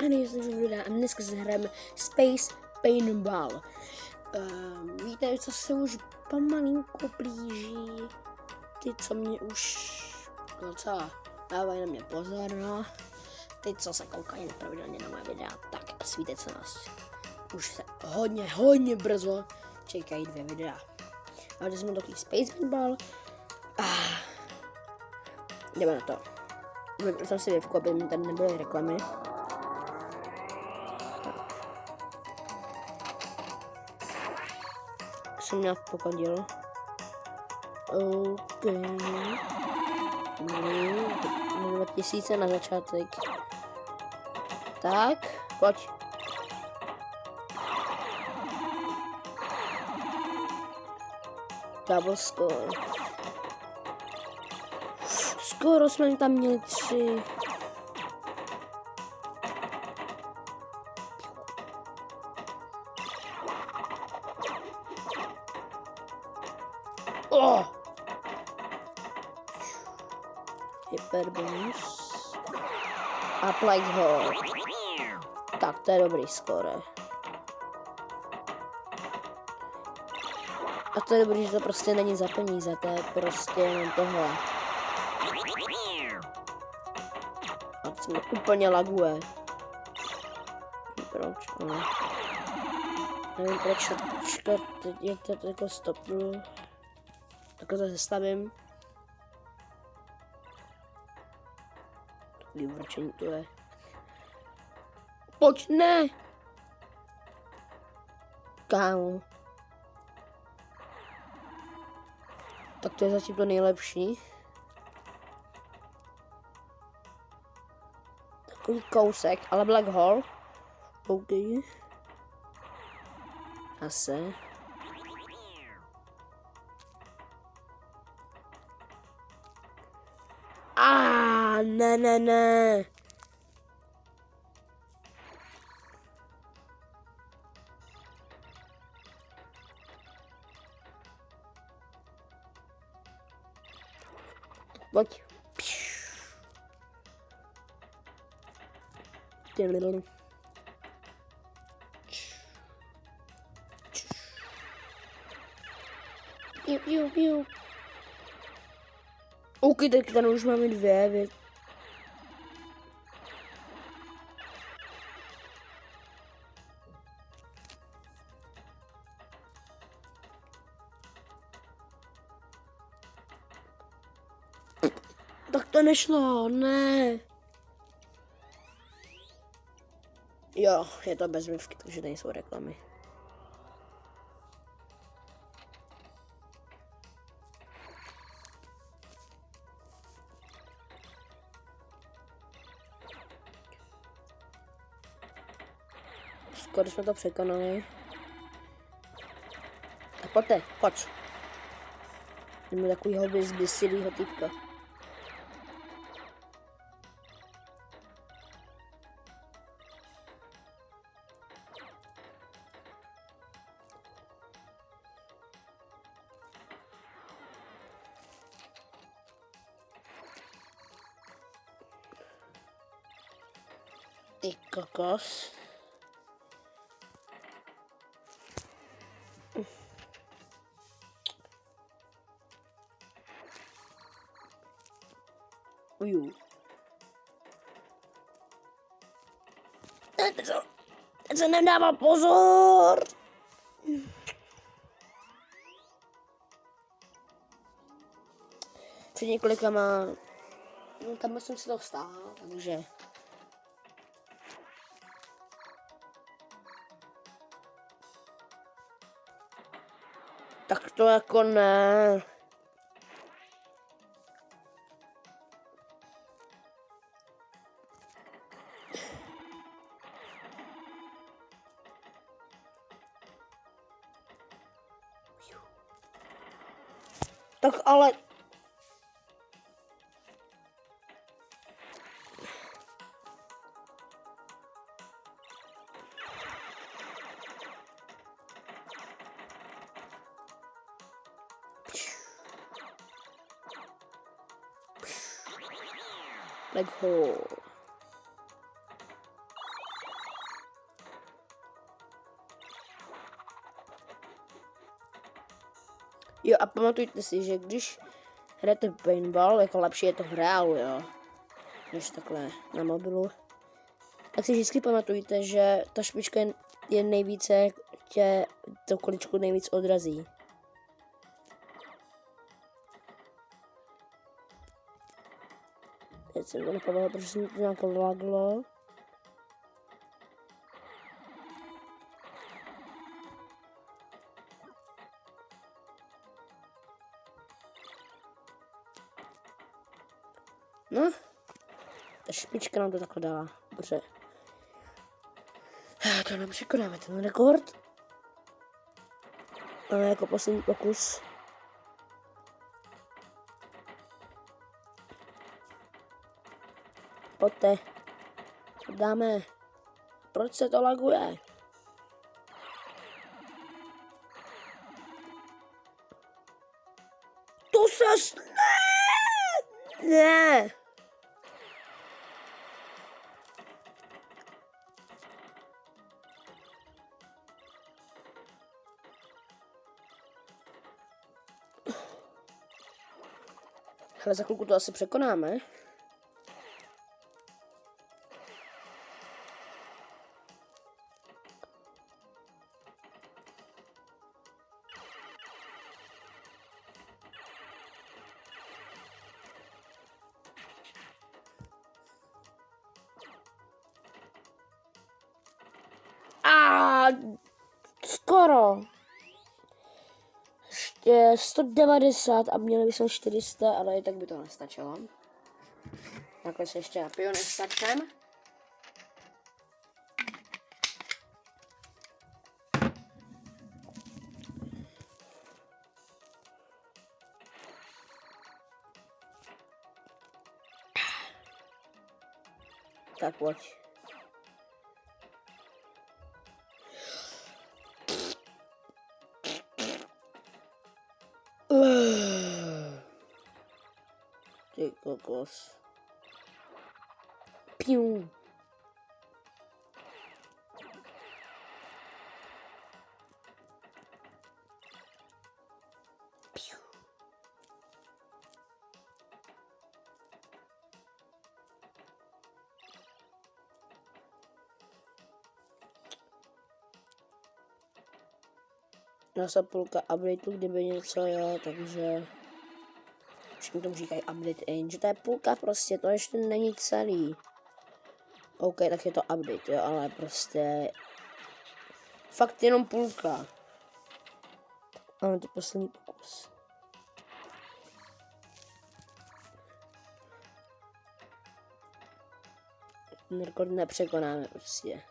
A nejsem videa a dneska se hrajeme Space Paintball. Víte, co se už pomalinku blíží. Ty, co mě už docela dávají na mě pozor, no. Ty, co se koukají pravidelně na moje videa, tak asi víte, co nás už se hodně brzo čekají 2 videa. Ale jsme takový Space Paintball. Jdeme na to. Jsem si vyvku, aby mi tady nebyly reklamy. Jsem nějak pokodil. OK. 2000 na začátek. Tak, pojď. Double score. Skoro jsme tam měli 3. Oh! Hyperbonus. A Plague Hole. Tak, to je dobrý skore. A to je dobrý, že to prostě není za peníze, to je prostě jenom tohle. A to mě úplně laguje. Proč? No. Nevím proč, teď to jako stopnu. Takhle to zastavím. Takový vrčení tu je. Pojď, ne! Kámo. Tak to je zatím to nejlepší. Takový kousek, ale Black Hole. OK. Zase. Ne. Pojď. Piu. OK, tak tady už máme 2 věci. Tak to nešlo, ne. Jo, je to bez mivky, takže nejsou reklamy. Skoro jsme to překonali. A pojď. Jdeme takovýho zběsilýho typka. Ty kokos. Uju. Ten se nedává pozor. Před několika no, tam jsem si to vstál, takže tak to jako ne. Tak ale Black Hole. Jo, a pamatujte si, že když hrajete paintball, jako lepší je to v reálu, jo, než takhle na mobilu, tak si vždycky pamatujte, že ta špička je nejvíce, tě to količku nejvíc odrazí. Teď jsem to nepovedl, protože jsem to nějak laglo. No, ta špička nám to takhle dala. Dobře. To nepřekonáme ten rekord. Ale jako poslední pokus. Pojďte. Co dáme? Proč se to laguje? To se ne! Ale za chvilku to asi překonáme. A skoro. Ještě 190 a měli bychom 400, ale i tak by to nestačilo. Takhle se ještě napiju, než začneme. Tak pojď. Ty kokos. Piu. Piu. Nasa půlka updateu, kdyby něco, jo, takže všichni tomu říkají update in, že to je půlka prostě, to ještě není celý. OK, tak je to update, jo, ale prostě fakt jenom půlka. Máme to poslední pokus. Ten rekord nepřekonáme prostě.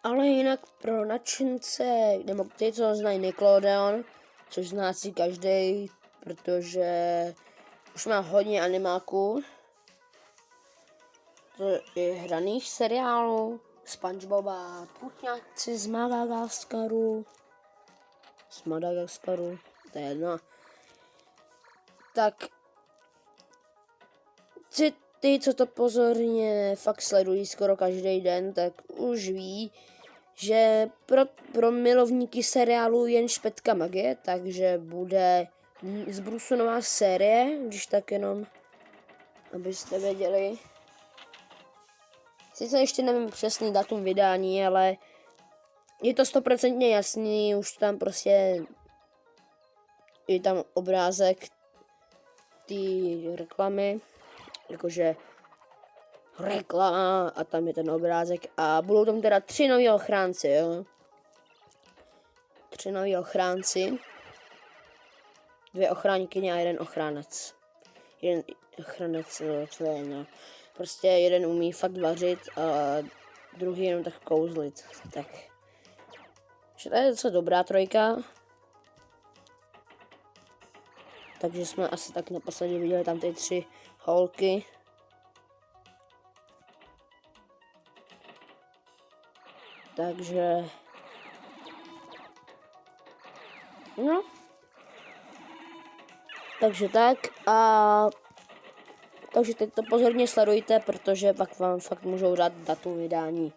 Ale jinak pro nadšence, nebo ty, co znají Nickelodeon, což zná si každý, protože už má hodně animáků. To je hraných seriálů, SpongeBoba, Putňáci z Madagaskaru, to je jedno. Tak ty, co to pozorně fakt sledují skoro každý den, tak už ví, že pro milovníky seriálu jen špetka magie, takže bude z Brusu nová série, když tak jenom, abyste věděli. Sice ještě nevím přesný datum vydání, ale je to 100% jasný, už tam prostě je tam obrázek ty reklamy, jakože reklama a tam je ten obrázek a budou tam teda 3 noví ochránci, jo. 3 noví ochránci, 2 ochránkyně a 1 ochránec. Jeden ochránec, co je, no. Prostě jeden umí fakt vařit a druhý jenom tak kouzlit, tak. Že to je docela dobrá trojka. Takže jsme asi tak naposledy viděli tam ty 3 holky. Takže no. Takže tak a Takže teď to pozorně sledujte, protože pak vám fakt můžou dát datum vydání.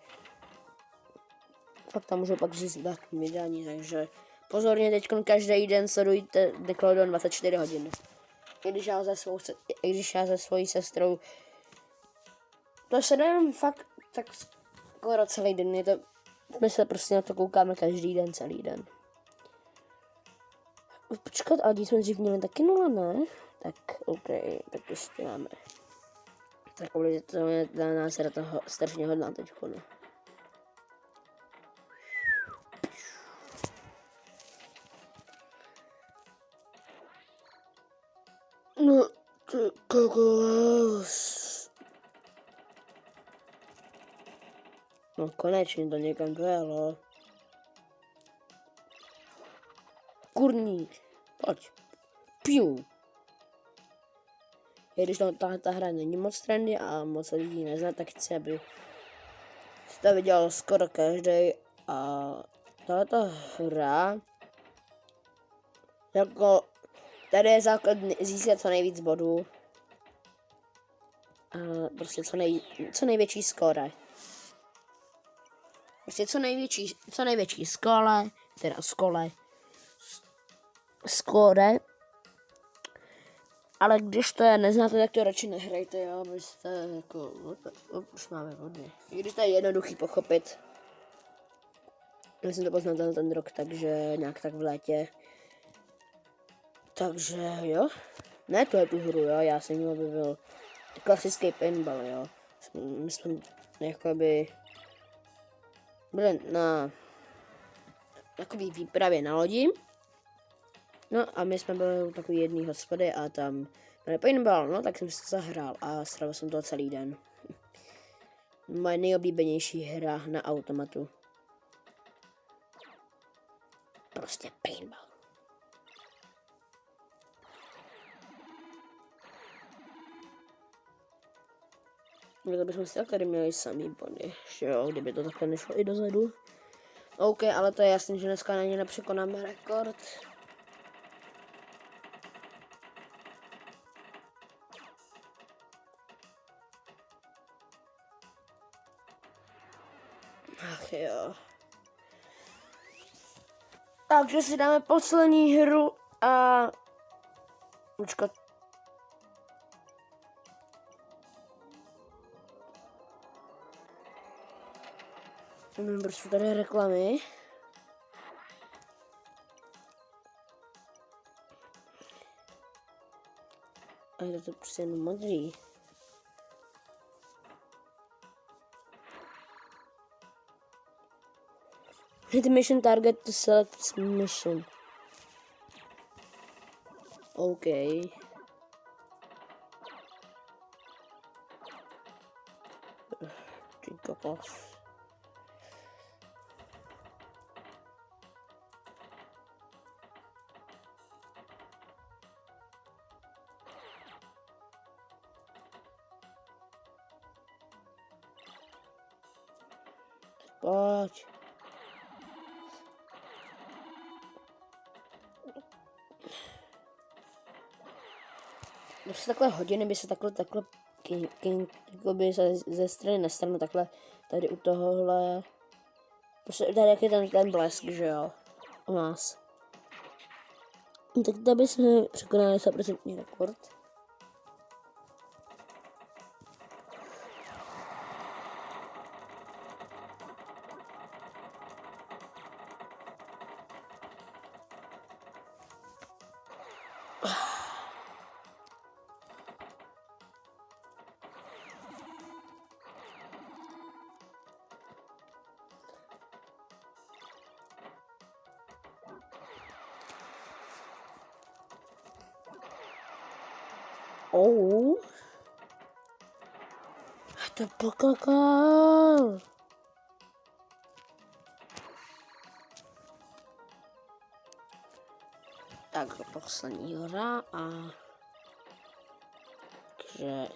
Fakt tam můžou pak říct datum vydání, takže pozorně teď každý den sledujte Nickelodeon 24 hodin. I když já se svojí sestrou to sledujeme fakt tak skoro celý den. My se prostě na to koukáme každý den, celý den. Počkat, ale když jsme dřív měli taky 0, ne? Tak OK, tak ještě máme. Tak to je na nás toho strašně hodná teďko, no. No, ty kokos. No konečně to někam dojelo. Kurník, pojď. Piu. I když ta hra není moc trendy a moc lidí nezná, tak chci, aby si to viděl skoro každý. A tato hra, jako tady je základ získat co nejvíc bodů. A prostě co největší skóre. Prostě co největší skóre. Ale když to neznáte, tak to radši nehrajte, jo, abyste jako, už máme vody. I když to je jednoduchý pochopit. Já jsem to poznal ten rok, takže nějak tak v létě. Takže jo, ne tu hru, jo, já jsem ji objevil klasický paintball, jo. My jsme jakoby byli na takový výpravě na lodi. No a my jsme byli u takový jedný hospody a tam byl paintball, no tak jsem si to zahrál a strávil jsem to celý den. Moje nejoblíbenější hra na automatu. Prostě paintball. No to bychom si tak tady měli samý body, že jo, kdyby to takhle nešlo i dozadu. OK, ale to je jasný, že dneska není nepřekonáme rekord. Ach jo. Takže si dáme poslední hru a... Počkat. Prostě tady reklamy. A je to prostě jenom modrý. Hit mission target to select mission. OK. Ty kokos. Pojď. Když takhle hodiny by se takhle by se ze strany na stranu takhle tady u tohohle, prostě tady jak je ten blesk, že jo, u nás. Tak tady bychom překonali 100% rekord. Oh. To pokakal. Tak poslední hra a takže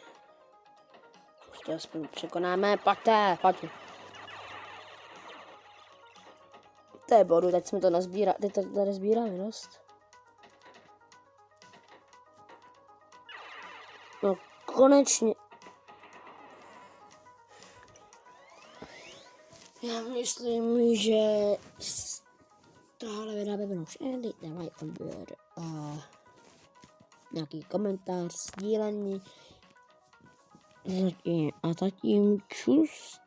ještě aspoň překonáme, pojďte. To je bodu, teď jsme to nazbírali, teď to tady sbíráme dost. No konečně. Já myslím, že tohle videa by bylo všechno. Dejte like, odběr a nějaký komentář, sdílení. A zatím čus.